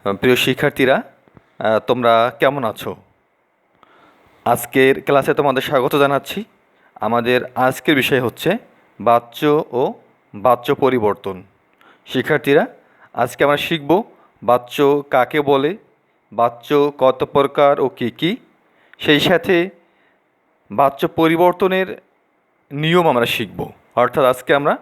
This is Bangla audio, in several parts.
প্রিয় শিক্ষার্থীরা, তোমরা কেমন আছো? আজকের ক্লাসে তোমাদের স্বাগত জানাচ্ছি। আমাদের আজকের বিষয় হচ্ছে বাচ্য ও বাচ্য পরিবর্তন। শিক্ষার্থীরা, আজকে আমরা শিখব বাচ্য কাকে বলে, বাচ্য কত প্রকার ও কী কী, সেই সাথে বাচ্য পরিবর্তনের নিয়ম আমরা শিখব। অর্থাৎ আজকে আমরা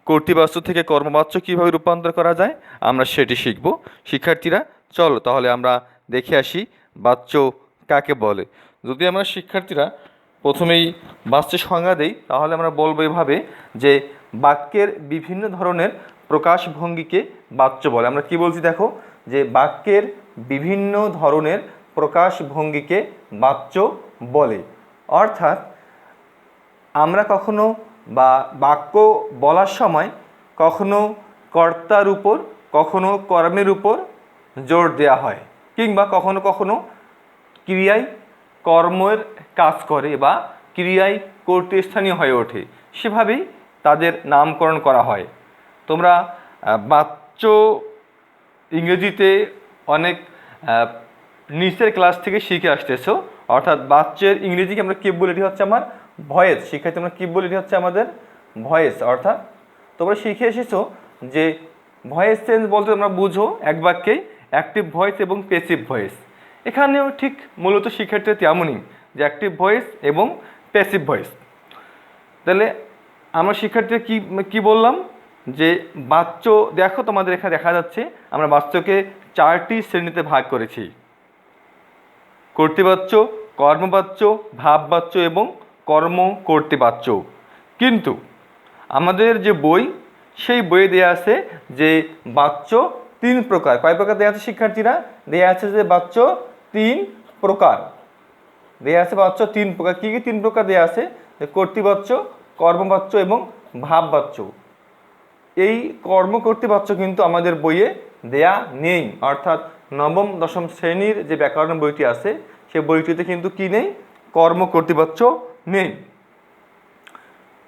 কর্তৃবাচ্য থেকে কর্মবাচ্য কীভাবে রূপান্তর করা যায় আমরা সেটি শিখব। শিক্ষার্থীরা, চলো তাহলে আমরা দেখে আসি বাচ্য কাকে বলে। যদি আমরা শিক্ষার্থীরা প্রথমেই বাচ্যের সংজ্ঞা দেই, তাহলে আমরা বলবো এভাবে যে বাক্যের বিভিন্ন ধরনের প্রকাশভঙ্গিকে বাচ্য বলে। আমরা কি বলছি দেখো, যে বাক্যের বিভিন্ন ধরনের প্রকাশভঙ্গিকে বাচ্য বলে। অর্থাৎ আমরা কখনো বা বাক্য বলার সময় কখনো কর্তার উপর, কখনো কর্মের উপর জোর দেওয়া হয়, কিংবা কখনো কখনো ক্রিয়ায় কর্মের কাজ করে বা ক্রিয়ায় কর্তৃস্থানীয় হয়ে ওঠে, সেভাবেই তাদের নামকরণ করা হয়। তোমরা বাচ্য ইংরেজিতে অনেক নিচের ক্লাস থেকে শিখে আসতেছো। অর্থাৎ বাচ্চের ইংরেজিকে আমরা কী বলি, এটি হচ্ছে আমার ভয়েস। শিক্ষার্থী, আমরা কী বলি, এটি হচ্ছে আমাদের ভয়েস। অর্থাৎ তোমরা শিখে এসেছো যে ভয়েস চেঞ্জ বলতে তোমরা বুঝো এক বাক্যেই অ্যাক্টিভ ভয়েস এবং প্যাসিভ ভয়েস। এখানেও ঠিক মূলত শিক্ষার্থীরা তেমনই, যে অ্যাক্টিভ ভয়েস এবং প্যাসিভ ভয়েস। তাহলে আমরা শিক্ষার্থীরা কি বললাম, যে বাচ্য, দেখো তোমাদের এখানে দেখা যাচ্ছে আমরা বাচ্যকে 4টি শ্রেণীতে ভাগ করেছি: কর্তৃবাচ্য, কর্মবাচ্য, ভাববাচ্য এবং কর্ম কর্তৃবাচ্য। কিন্তু আমাদের যে বই, সেই বইয়ে দেওয়া আছে যে বাচ্য 3 প্রকার। কয় প্রকার দেওয়া আছে শিক্ষার্থীরা? দেওয়া আছে যে বাচ্য 3 প্রকার। দেওয়া আছে বাচ্য 3 প্রকার। কী কী 3 প্রকার দেওয়া আছে? কর্তৃবাচ্য, কর্মবাচ্য এবং ভাববাচ্য। এই কর্মকর্তৃবাচ্য কিন্তু আমাদের বইয়ে দেয়া নেই। অর্থাৎ নবম দশম শ্রেণীর যে ব্যাকরণ বইটি আছে, সেই বইটিতে কিন্তু কি নেই? কর্মকর্তৃবাচ্য নেই।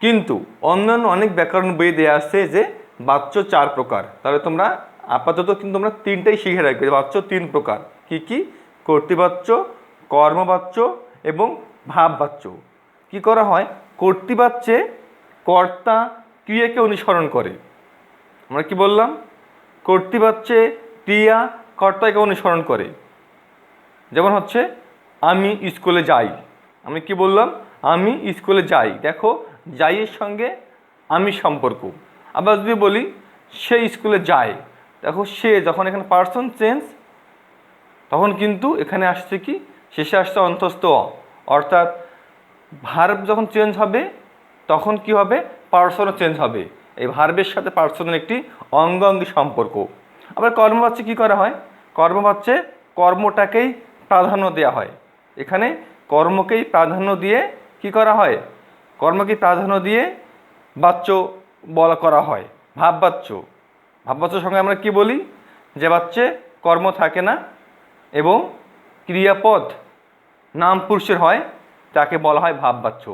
কিন্তু অন্যান্য অনেক ব্যাকরণ বই দেওয়া আছে যে বাচ্য 4 প্রকার। তাহলে তোমরা আপাতত কিন্তু তোমরা 3টাই শিখে রাখবে। বাচ্য 3 প্রকার। কি কি? কর্তৃবাচ্য, কর্মবাচ্য এবং ভাববাচ্য। কি করা হয়? কর্তৃবাচ্যে কর্তা ক্রিয়াকে অনুসরণ করে। আমরা কি বললাম? কর্তৃবাচ্যে ক্রিয়া কর্তাকে অনুসরণ করে। যেমন হচ্ছে আমি স্কুলে যাই। আমি কি বললাম? আমি স্কুলে যাই। দেখো, যাইয়ের সঙ্গে আমি সম্পর্ক। আবার যদি বলি সে স্কুলে যায়, দেখো সে যখন এখানে পার্সন চেঞ্জ, তখন কিন্তু এখানে আসছে কি? শেষে আসছে অন্তস্থ অ। অর্থাৎ ভার্ব যখন চেঞ্জ হবে তখন কি হবে? পার্সনও চেঞ্জ হবে। এই ভার্বের সাথে পার্সনের একটি অঙ্গাঙ্গী সম্পর্ক। আবার কর্মবাচ্যে কি করা হয়? কর্মবাচ্যে কর্মটাকেই প্রাধান্য দেওয়া হয়। এখানে কর্মকেই প্রাধান্য দিয়ে কি করা হয়? কর্মকেই প্রাধান্য দিয়ে বাচ্য বলা করা হয়। ভাববাচ্য, ভাববাচ্যের সঙ্গে আমরা কি বলি? যে বাচ্চে কর্ম থাকে না এবং ক্রিয়াপদ নাম পুরুষের হয়, তাকে বলা হয় ভাববাচ্য।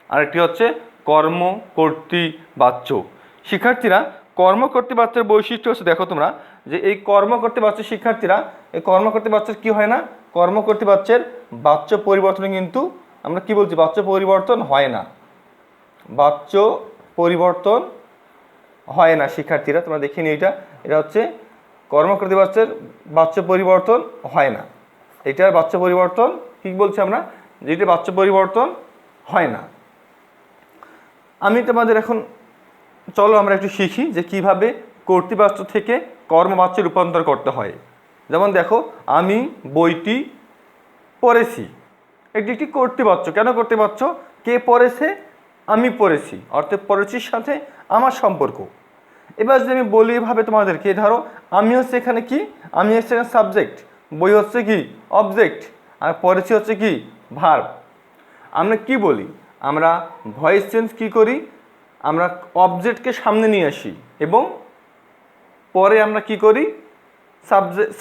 আরেকটি হচ্ছে কর্ম কর্তৃবাচ্য। শিক্ষার্থীরা, কর্ম কর্তৃবাচ্যের বৈশিষ্ট্য হচ্ছে, দেখো তোমরা, যে এই কর্ম কর্তৃবাচ্য শিক্ষার্থীরা, এই কর্ম কর্তৃবাচ্যের কি হয় না? কর্ম কর্তৃবাচ্যের বাচ্য পরিবর্তন কিন্তু আমরা কি বলছি? বাচ্য পরিবর্তন হয় না। বাচ্য পরিবর্তন হয় না শিক্ষার্থীরা। তোমরা দেখে নিও, এটা হচ্ছে কর্ম কর্তৃবাচ্যের বাচ্য পরিবর্তন হয় না। এটার বাচ্য পরিবর্তন কি বলছি আমরা? যেটা বাচ্য পরিবর্তন হয় না। আমি তোমাদের এখন, চলো আমরা একটু শিখি যে কিভাবে কর্তৃবাচ্য থেকে কর্মবাচ্যে রূপান্তর করতে হয়। যেমন দেখো, আমি বইটি পড়েছি। এটি একটি কর্তৃবাচ্য। কেন কর্তৃবাচ্য? কে পড়েছে? আমি পড়েছি। অর্থাৎ পড়েছির সাথে আমার সম্পর্ক। এবার যদি আমি বলি এভাবে তোমাদেরকে, ধরো আমি হচ্ছে এখানে কি? আমি হচ্ছে এখানে সাবজেক্ট, বই হচ্ছে কি? অবজেক্ট, আর পড়েছি হচ্ছে কি? ভার্ব। আমরা কি বলি? আমরা ভয়েস চেঞ্জ কি করি? আমরা অবজেক্টকে সামনে নিয়ে আসি এবং পরে আমরা কি করি?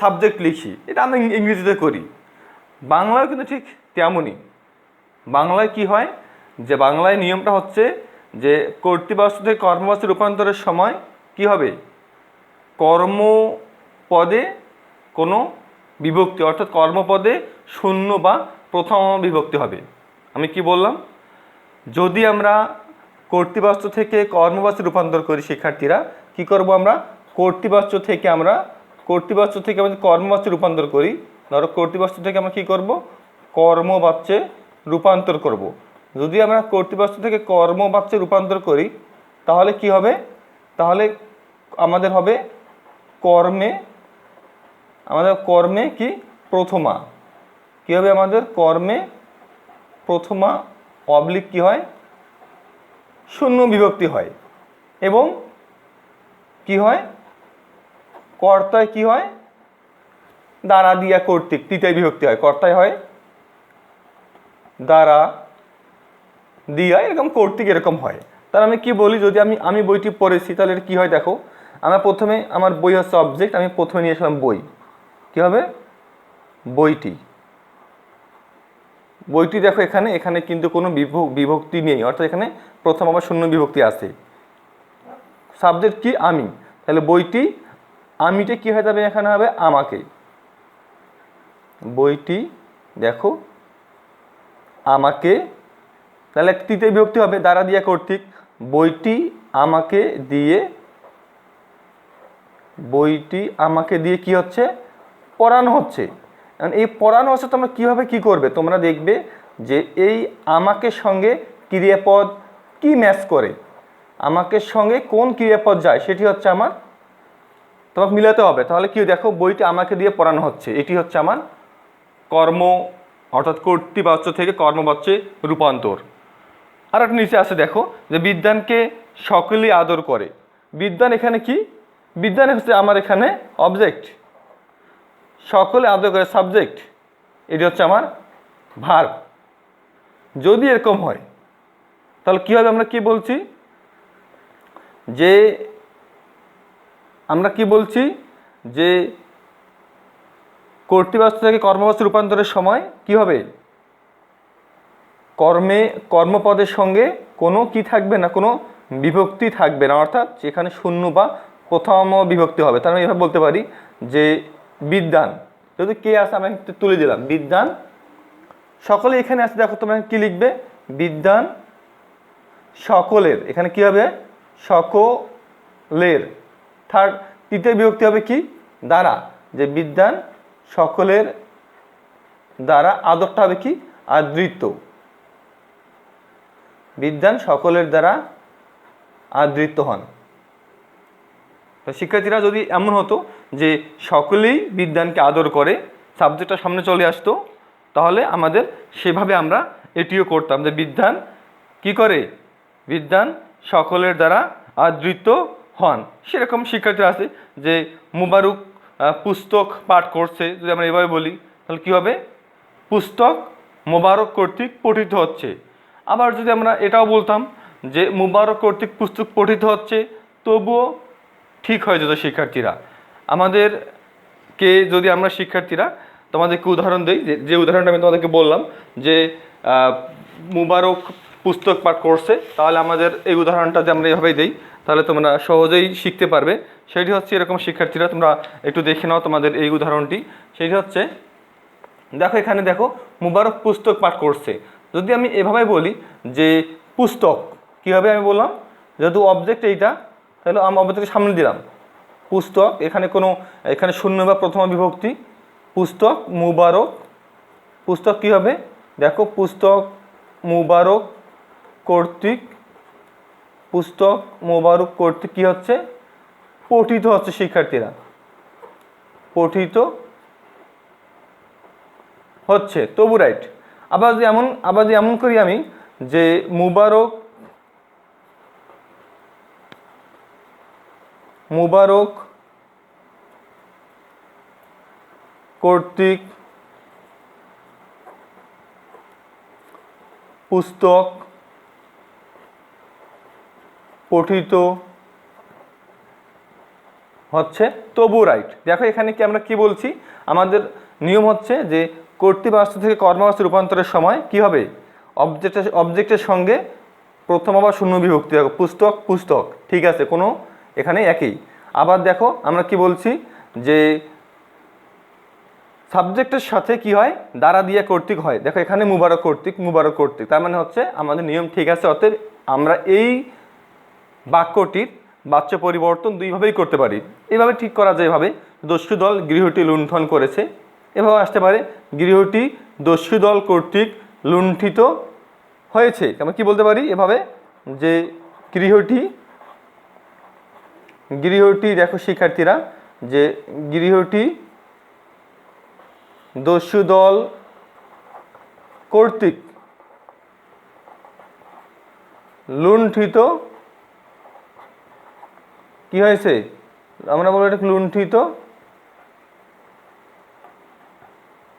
সাবজেক্ট লিখি। এটা আমরা ইংরেজিতে করি। বাংলায় কিন্তু ঠিক তেমনই। বাংলায় কি হয়? যে বাংলায় নিয়মটা হচ্ছে যে কর্তৃবাচ্য থেকে কর্মবাচ্যে রূপান্তরের সময় কি হবে? কর্মপদে কোনো বিভক্তি, অর্থাৎ কর্মপদে শূন্য বা প্রথম বিভক্তি হবে। আমি কি বললাম, যদি আমরা কর্তৃবাচ্য থেকে কর্মবাচ্যে রূপান্তর করি শিক্ষার্থীরা, কি করব আমরা কর্তৃবাচ্য থেকে আমাদের কর্মবাচ্যে রূপান্তর করি। ধরো কর্তৃবাচ্য থেকে আমরা কি করব, কর্মবাচ্যে রূপান্তর করব। যদি আমরা কর্তৃবাচ্য থেকে কর্মবাচ্যে রূপান্তর করি তাহলে কি হবে, তাহলে আমাদের হবে কর্মে কি প্রথমা, কি হবে আমাদের কর্মে প্রথমা অবলিক কি হয়, শূন্য বিভক্তি হয়। এবং কি হয়, কর্তায় কি হয়, দ্বারা দিয়া কর্তৃক তৃতীয় বিভক্তি হয়। কর্তায় হয় দ্বারা দিয়া, এরকম কর্তৃক এরকম হয়। তাহলে আমি কি বলি, যদি আমি বইটি পড়েছি তাহলে এটা কী হয় দেখো, আমরা প্রথমে, আমার বই হচ্ছে অবজেক্ট, আমি প্রথমে নিয়ে আসলাম বই, কী হবে বইটি দেখো এখানে কিন্তু কোনো বিভক্তি নেই, অর্থাৎ এখানে প্রথম আবার শূন্য বিভক্তি আছে। সাবজেক্ট কি, আমি, তাহলে বইটি, আমিটা কি হয়ে যাবে, এখানে হবে আমাকে। বইটি দেখো আমাকে, তাহলে তৃতীয় বিভক্তি হবে দ্বারা দিয়া কর্তৃক। বইটি আমাকে দিয়ে কি হচ্ছে, পড়ানো হচ্ছে। এই পড়ানো হচ্ছে তোমরা কীভাবে কি করবে, তোমরা দেখবে যে এই আমাকে সঙ্গে ক্রিয়াপদ কি ম্যাচ করে, আমাকে সঙ্গে কোন ক্রিয়াপদ যায় সেটি হচ্ছে আমার তোমাকে মিলাতে হবে। তাহলে কি দেখো, বইটি আমাকে দিয়ে পড়ানো হচ্ছে, এটি হচ্ছে আমার কর্ম, অর্থাৎ কর্তৃবাচ্য থেকে কর্মবাচ্যে রূপান্তর। আর একটা নিচে আছে দেখো, যে বিদ্যানকে সকলেই আদর করে। বিদ্যান এখানে কি, বিদ্যান হচ্ছে আমার এখানে অবজেক্ট, সকলে আদর করে সাবজেক্ট, এটি হচ্ছে আমার ভার্ব। যদি এরকম হয় তাহলে কী হবে, আমরা কি বলছি যে কর্তৃবাচ্য থেকে কর্মবাচ্য রূপান্তরের সময় কি হবে, কর্মপদের সঙ্গে কোনো কি থাকবে না, কোনো বিভক্তি থাকবে না, অর্থাৎ যেখানে শূন্য বা প্রথম বিভক্তি হবে। তার মানে এভাবে বলতে পারি যে বিদ্যান, যদি কে আছে আমরা একটু তুলে দিলাম, বিদ্যান সকলে এখানে আছে, দেখো তোমরা কি লিখবে, বিদ্যান সকলের, এখানে কি হবে সকলের, তৃতীয় বিভক্তি হবে কি দ্বারা, যে বিদ্যান সকলের দ্বারা, আদরটা হবে কি আদৃত, বিদ্যান সকলের দ্বারা আদৃত হন। তো শিক্ষার্থীরা যদি এমন হতো যে সকলেই বিদ্যানকে আদর করে, সাবজেক্টটা সামনে চলে আসতো, তাহলে আমাদের সেভাবে আমরা এটিও করতাম যে বিদ্যান কি করে, বিদ্যান সকলের দ্বারা আদৃত হন। সেরকম শিক্ষার্থীরা আছে যে মুবারক পুস্তক পাঠ করছে, যদি আমরা এভাবে বলি তাহলে কী হবে, পুস্তক মুবারক কর্তৃক পঠিত হচ্ছে। আবার যদি আমরা এটাও বলতাম যে মুবারক কর্তৃক পুস্তক পঠিত হচ্ছে, তবুও ঠিক হয়ে যেত শিক্ষার্থীরা। আমাদেরকে যদি আমরা শিক্ষার্থীরা তোমাদেরকে উদাহরণ দিই, যে উদাহরণটা আমি তোমাদেরকে বললাম যে মুবারক পুস্তক পাঠ করছে, তাহলে আমাদের এই উদাহরণটা যে আমরা এভাবেই দিই তাহলে তোমরা সহজেই শিখতে পারবে। সেটি হচ্ছে এরকম শিক্ষার্থীরা, তোমরা একটু দেখে নাও তোমাদের এই উদাহরণটি। সেটি হচ্ছে দেখো এখানে দেখো মুবারক পুস্তক পাঠ করছে, যদি আমি এভাবে বলি যে পুস্তক, কীভাবে আমি বললাম, যেহেতু অবজেক্ট এইটা তাহলে আমি অবজেক্টের সামনে দিলাম পুস্তক, এখানে শূন্য বা প্রথম বিভক্তি, পুস্তক মুবারক, পুস্তক কী হবে দেখো, পুস্তক মুবারক কর্তৃক, পুস্তক মুবারক কর্তৃক কী হচ্ছে, পঠিত হচ্ছে শিক্ষার্থীরা, পঠিত হচ্ছে, তবু রাইট। আবার যে এমন করি আমি যে মুবারক কর্তৃক পুস্তক পঠিত হচ্ছে, তবু রাইট। দেখো এখানে কি আমরা কি বলছি, আমাদের নিয়ম হচ্ছে যে কর্তৃবাচ্য থেকে কর্মবাচ্য রূপান্তরের সময় কি হবে, অবজেক্টের সঙ্গে প্রথম আবার শূন্য বিভক্তি হবে, পুস্তক ঠিক আছে, কোনো এখানে একই। আবার দেখো আমরা কি বলছি যে সাবজেক্টের সাথে কি হয়, দ্বারা দিয়ে কর্তৃক হয়। দেখো এখানে মুবারক কর্তৃক, মুবারক কর্তৃক, তার মানে হচ্ছে আমাদের নিয়ম ঠিক আছে। অতএব আমরা এই বাক্যটির বাচ্য পরিবর্তন দুইভাবেই করতে পারি। এভাবে ঠিক করা যায়, এভাবে দস্যু দল গৃহটি লুণ্ঠন করেছে, এভাবে আসতে পারে গৃহটি দস্যু দল কর্তৃক লুণ্ঠিত হয়েছে। আমরা কি বলতে পারি এভাবে, যে গৃহটি দেখো শিক্ষার্থীরা, যে গৃহটি দস্যু দল কর্তৃক লুণ্ঠিত কি হয়েছে, আমরা বলবো এটা লুণ্ঠিত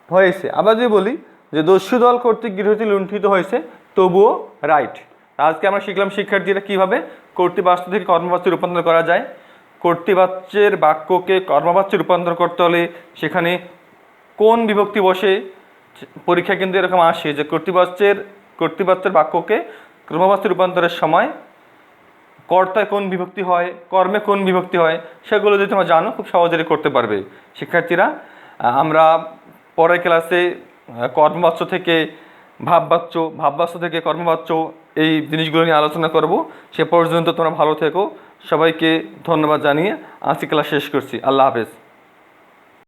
হয়েছে। আবার যদি বলি যে দস্যু দল কর্তৃক গৃহটি লুণ্ঠিত হয়েছে, তবুও রাইট। আজকে আমরা শিখলাম শিক্ষার্থীরা কিভাবে কর্তৃবাচ্য থেকে কর্মবাচ্যে রূপান্তর করা যায়। কর্তৃবাচ্যের বাক্যকে কর্মবাচ্যে রূপান্তর করতে হলে সেখানে কোন বিভক্তি বসে, পরীক্ষা কিন্তু এরকম আসে যে কর্তৃবাচ্যের বাক্যকে কর্মবাচ্যে রূপান্তরের সময় কর্তায় কোন বিভক্তি হয়, কর্মে কোন বিভক্তি হয়, সেগুলো যদি তোমরা জানো খুব সহজেই করতে পারবে। শিক্ষার্থীরা, আমরা পরের ক্লাসে কর্মবাচ্য থেকে ভাববাচ্য, ভাববাচ্য থেকে কর্মবাচ্য, এই জিনিসগুলো নিয়ে আলোচনা করব। সে পর্যন্ত তোমরা ভালো থেকো। সবাইকে ধন্যবাদ জানিয়ে আজকে ক্লাস শেষ করছি। আল্লাহ হাফেজ।